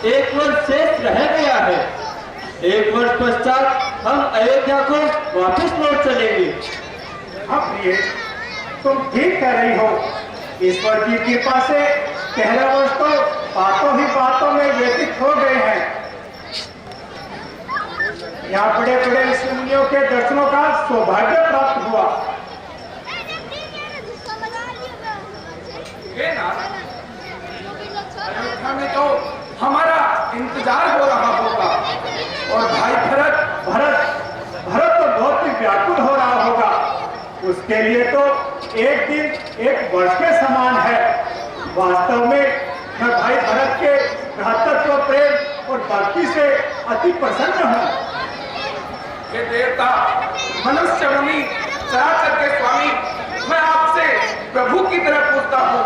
1 वर्ष शेष रह गया है। 1 वर्ष पश्चात हम अयोध्या को वापस लौट चलेंगे। हाँ प्रिय, तुम ठीक कह रही हो। ईश्वर की कृपा से 13 वर्ष तो बातों ही बातों में व्यतीत हो गए हैं। यहाँ बड़े बड़े ऋषिमुनियों के दर्शनों का सौभाग्य प्राप्त हुआ। अयोध्या में तो हमारा इंतजार हो रहा होगा और भाई भरत तो बहुत ही व्याकुल हो रहा होगा। उसके लिए तो एक दिन 1 वर्ष के समान है। वास्तव में मैं भाई भरत के भ्रातृत्व, प्रेम और भक्ति से अति प्रसन्न हूँ। हे देवता, मनुष्य मुनि, चराचर के स्वामी, मैं आपसे प्रभु की तरह पूछता हूँ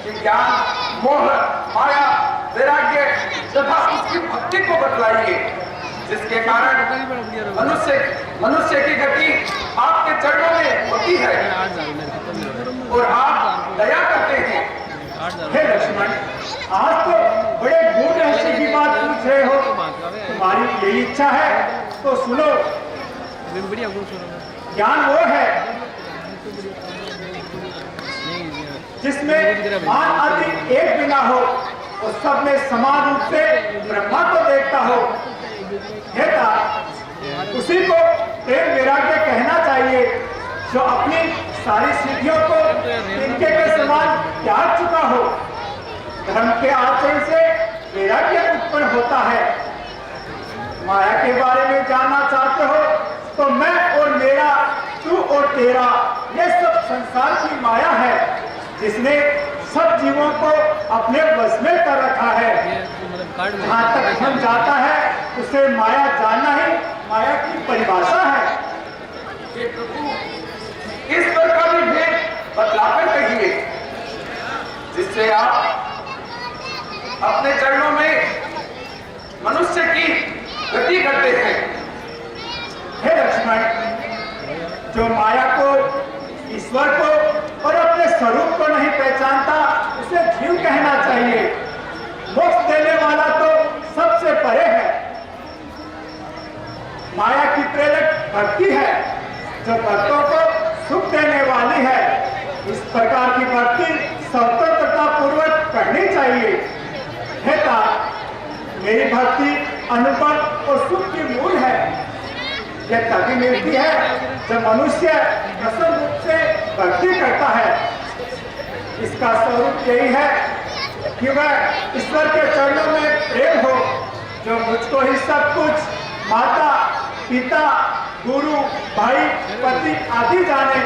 कि ज्ञान, मोह, माया, वैराग्य तथा उसकी भक्ति को बतलाइए, जिसके कारण मनुष्य की गति आपके चरणों में होती है और आप दया करते हैं। हे लक्ष्मण, आज तो बड़े गूढ़ रहस्य की बात पूछ रहे हो। तुम्हारी यही इच्छा है तो सुनो। ज्ञान वो है जिसमें मान आदि एक बिना हो और सब में समान रूप से ब्रह्मा को देखता हो। उसी को प्रेम वैराग्य कहना चाहिए, जो अपनी सारी सिद्धियों को इनके के समान त्याग चुका हो। धर्म के आचरण से वैराग्य उत्पन्न होता है। माया के बारे में जानना चाहते हो तो मैं और मेरा, तू और तेरा, ये सब संसार की माया है, जिसने सब जीवों को अपने वश में कर रखा है। जहाँ तक मन जाता है उसे माया जानना ही माया की परिभाषा है। इस पर का भी भेद बतलाकर कहिए, जिससे आप अपने चरणों में मनुष्य की गति करते हैं। हे लक्ष्मण, जो माया को, ईश्वर को और अपने स्वरूप को नहीं पहचानता उसे जीव कहना चाहिए। मोक्ष देने वाला तो सबसे परे है। माया की प्रेरक भक्ति है, जो भक्तों को सुख देने वाली है। इस प्रकार की भक्ति स्वतंत्रता पूर्वक करनी चाहिए। हे तात, मेरी भक्ति अनुभव और सुख की मूल है। यह तभी मिलती है जब मनुष्य प्रसन्न रूप से भक्ति करता है। इसका स्वरूप यही है कि वह ईश्वर के चरणों में प्रेम हो, जो मुझको ही सब कुछ, माता, पिता, गुरु, भाई, पति आदि जाने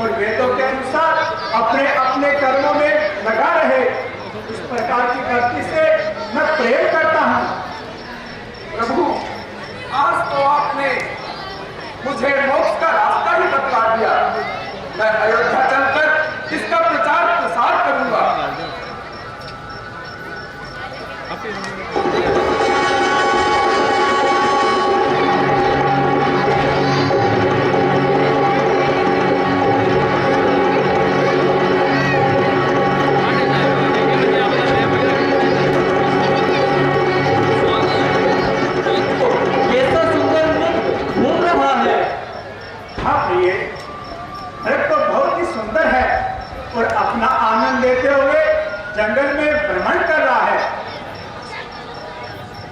और वेदों के अनुसार अपने अपने कर्मों में लगा रहे। इस प्रकार की भक्ति से मैं प्रेम करता हूँ। प्रभु, आज तो आपने मुझे मोक्ष का रास्ता ही बतला दिया। मैं अयोध्या चलकर इसका प्रचार प्रसार करूंगा। जंगल में भ्रमण कर रहा है।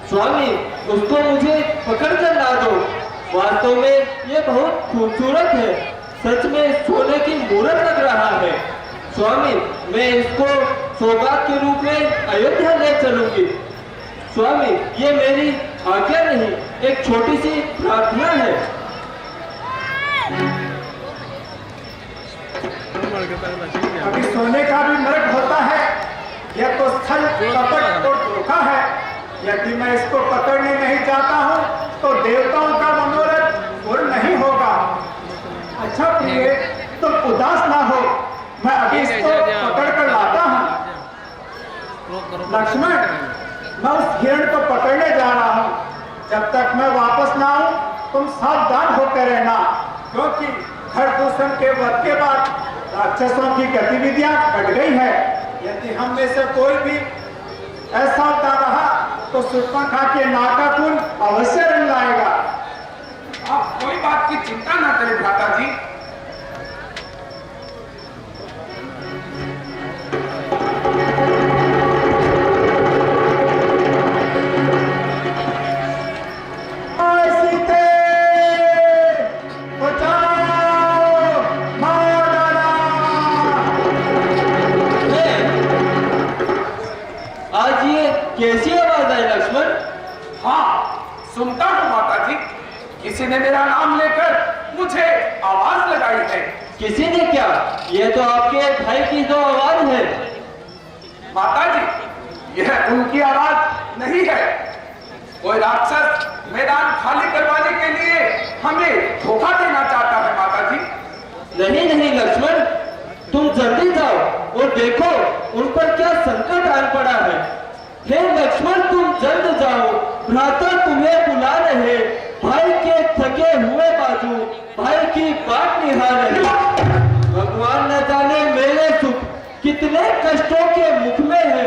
स्वामी, उसको मुझे पकड़ कर ला दो। वास्तव में ये बहुत खूबसूरत है। सच में सोने की मूरत लग रहा है। स्वामी, मैं इसको सौगात के रूप में अयोध्या ले चलूंगी। स्वामी, ये मेरी आज्ञा नहीं, एक छोटी सी प्रार्थना है। अभी सोने का भी नरक होता है। यह तो स्थल कपट और धोखा है। यदि मैं इसको पकड़ने नहीं जाता हूँ तो देवताओं का मनोरथ पूर्ण नहीं होगा। अच्छा प्रिय, तुम उदास ना हो, मैं अभी इसको पकड़ कर लाता हूँ। लक्ष्मण, मैं उस हिरण को पकड़ने जा रहा हूँ। जब तक मैं वापस ना आऊँ तुम सावधान होकर रहना, क्योंकि खरदूषण के वध के बाद राक्षसों की गतिविधियां बढ़ गई है। यदि हम में से कोई भी असावधान रहा तो सुर्पणखा के नाकाकुन अवश्य रंग लाएगा। आप कोई बात की चिंता ना करें भ्राता जी। आज ये कैसी आवाज आई लक्ष्मण? हाँ, सुनता हूँ माता जी। किसी ने मेरा नाम लेकर मुझे आवाज लगाई है। किसी ने क्या? ये तो आपके भाई की तो आवाज है। माता जी, यह उनकी आवाज नहीं है। कोई राक्षस मैदान खाली करवाने के लिए हमें धोखा देना चाहता है माता जी। नहीं नहीं लक्ष्मण, तुम जल्दी जाओ और देखो उन पर क्या संकट आन पड़ा है। हे लक्ष्मण, तुम जल्द जाओ, भ्राता तुम्हें बुला रहे। भाई के थके हुए बाजू भाई की बात निहार रहे। भगवान न जाने मेरे सुख कितने कष्टों के मुख में है।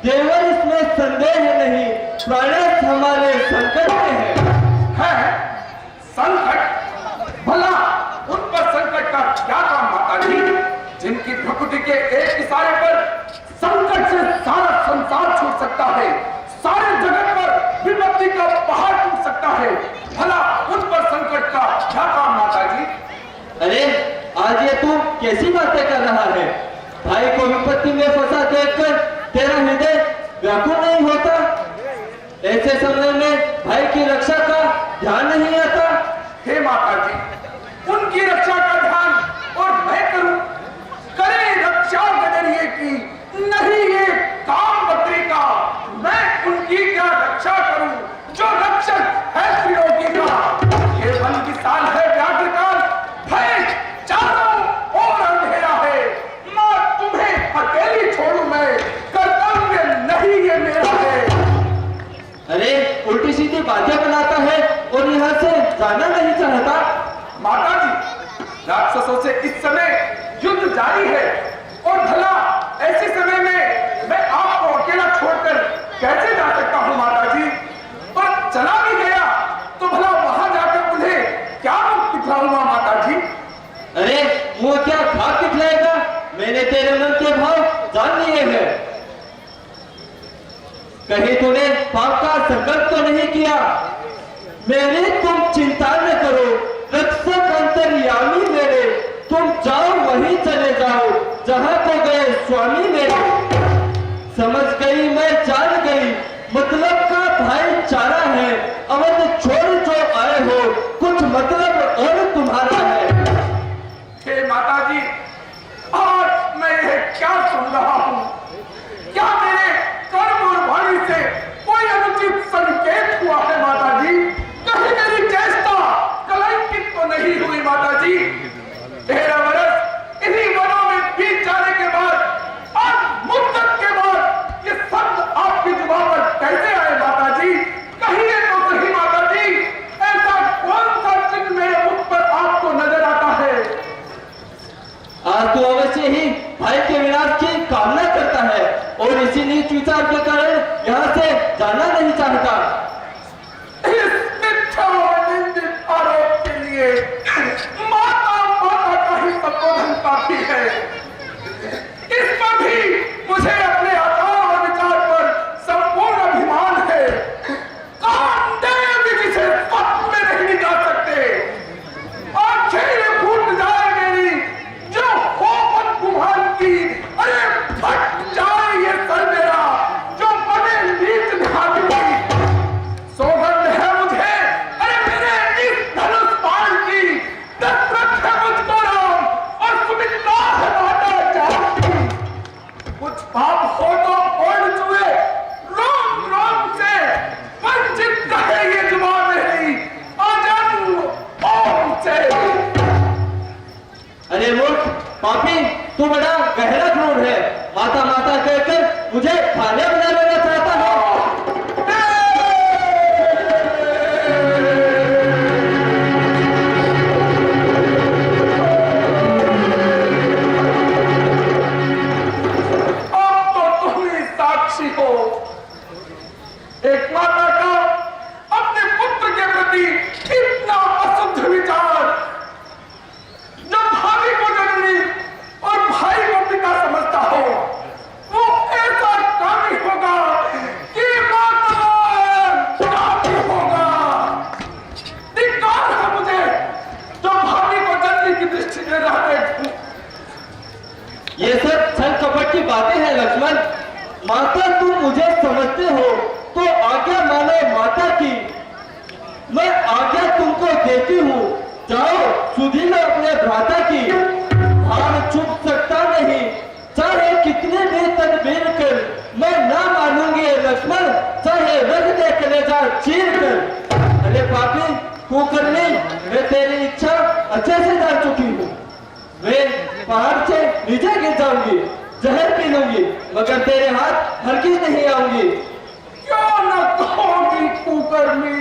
देवर इसमें संदेह नहीं, प्राणेश हमारे संकट में है संकट? भला उन पर संकट का क्या काम माता जी, जिनकी प्रकृति के एक इशारे पर संकट से सारा संसार छूट सकता है, सारे जगत पर विपत्ति का पहाड़ टूट सकता है। भला उन पर संकट का क्या काम माता जी? अरे आज ये तू कैसी बातें कर रहा है? भाई को विपत्ति में फंसा देखकर तेरा हृदय व्याकुल नहीं होता? ऐसे समय में भाई की रक्षा का ध्यान नहीं आता? हे माता जी, उनकी रक्षा का ध्यान और मैं करूं? करे रक्षा गदरिए की, नहीं ये काम बकरी का। मैं उनकी क्या रक्षा करूं जो रक्षक है त्रिलोकी का? ये वन विशाल है व्याघ्र काल, भय चारों ओर अंधेरा है। ना तुम्हें अकेली छोड़ू मैं, कर्तव्य नहीं ये मेरा है। अरे उल्टी सीधी बातें बनाता है और यहाँ से जाना नहीं चाहता। माता जी, राक्षसों से इस समय युद्ध जारी है और भला ऐसे समय में मैं आपको अकेला छोड़कर कैसे जा सकता हूँ माता जी? पर चला भी गया तो भला वहां जाकर उन्हें क्या मुख दिखलाऊंगा माता जी? अरे वो क्या भाग दिखलाएगा? मैंने तेरे मन के भाव जान लिए हैं। कहीं तूने पाप का संकल्प तो नहीं किया? मेरी तुम चिंता न करो, रक्षक अंतर्यामी मेरे। तुम जाओ वहीं चले जाओ जहां को गए स्वामी मेरे। समझ गई मैं, जान गई, मतलब का भाईचारा है। अवध छोड़ जो आए हो, कुछ मतलब और तुम्हारा है। हे माता जी, आज मैं यह क्या सुन रहा हूँ? क्या मेरे कर्म और वाणी से कोई अनुचित संकेत हुआ है माता जी? कहीं मेरी चेष्टा कलंकित तो नहीं हुई माता जी? 13 वर्ष इन्हीं वनों में बीत जाने के बाद, आज मुद्दत के बाद ये शब्द आपकी जुबान पर कैसे आए माता जी? कहिए तो सही माता जी, ऐसा कौन सा चिन्ह मेरे मुख पर आपको नजर आता है? आज तो अवश्य ही भाई के विनाश की कामना करता है और इसी नीच विचार के कारण यहाँ से जाना नहीं चाहता। इस मिथ्या और निंदित आरोप के लिए माता माता का ही संबोधन काफी है। इस पर भी मुझे अपने आचार और विचार पर संपूर्ण अभिमान है। कामदेव जिसे स्वप्न में नहीं निकाल सकते। आंखें फूट जाए मेरी जो हो मत गुमान की। अरे फट जाए ये सर मेरा जो बने नीच निहारी। सौगंध है मुझे, अरे मेरे इस धनुष बाण की। दशरथ है मुझको राम और सुमित्रा है माता जानकी। कुछ पाप हो तो कोण चुए, रोम रोम से वंचित रहे ये जुबान मेरी अजन्म ओम से। अरे मूर्ख पापी, तू बड़ा गहरा क्रूर है। माता माता कहकर मुझे खाने बना लेना चाहता है। अब तो तुम ही साक्षी हो। एक माता का अपने पुत्र के प्रति इतना अशुद्ध विचार, जब भाभी को जननी और भाई को पिता समझता हो, वो ऐसा कामी होगा कि कामी होगा। धिक्कार है मुझे जो भाभी को जननी की दृष्टि में रहते। ये सब छल कपट की बातें हैं लक्ष्मण। माता तुम मुझे समझते हो तो आज्ञा मानो माता की। मैं आज्ञा तुमको देती हूँ, जाओ सुधी लो अपने भ्राता की। हार छुप सकता नहीं, चाहे कितने भी तदबीर कर, मैं ना मानूंगी लक्ष्मण, चाहे रख दे कलेजा चीर कर। अरे पापी कुकर्मी, मैं तेरी इच्छा अच्छे से जान चुकी हूँ। मैं पहाड़ से नीचे गिर जाऊंगी, जहर पी लूंगी, मगर तेरे हाथ हरगिज नहीं आऊंगी। क्यों न कहोगी कुकर्मी?